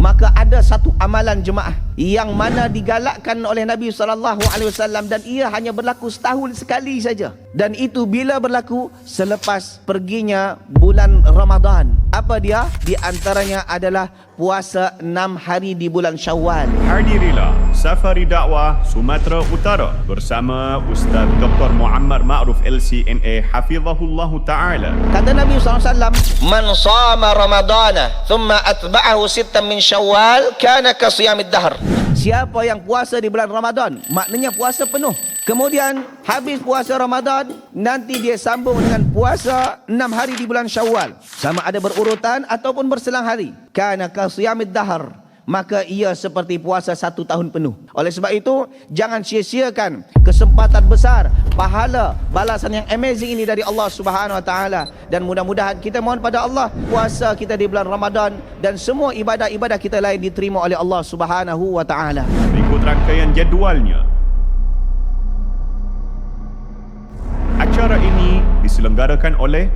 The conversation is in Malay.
maka ada satu amalan jemaah yang mana digalakkan oleh Nabi SAW, dan ia hanya berlaku setahun sekali saja, dan itu bila berlaku selepas perginya bulan Ramadan. Apa dia? Di antaranya adalah puasa 6 hari di bulan Syawal. Hadirilah Safari Dakwah Sumatera Utara bersama Ustaz Dr. Muammar Ma'ruf LCNA hafizahullahu ta'ala. Kata Nabi SAW, man sama Ramadana thumma atba'ahu sittan min Syawal kana ka siyamid dahr. Siapa yang puasa di bulan Ramadan, maknanya puasa penuh, kemudian habis puasa Ramadan, nanti dia sambung dengan puasa 6 hari di bulan Syawal, sama ada berurutan ataupun berselang hari, kana ka siyamid dahr, maka ia seperti puasa 1 tahun penuh. Oleh sebab itu, jangan sia-siakan kesempatan besar, pahala, balasan yang amazing ini dari Allah Subhanahu Wa Taala. Dan mudah-mudahan kita mohon pada Allah, puasa kita di bulan Ramadan dan semua ibadah-ibadah kita lain diterima oleh Allah Subhanahu Wa Taala. Berikut rangkaian jadualnya. Acara ini diselenggarakan oleh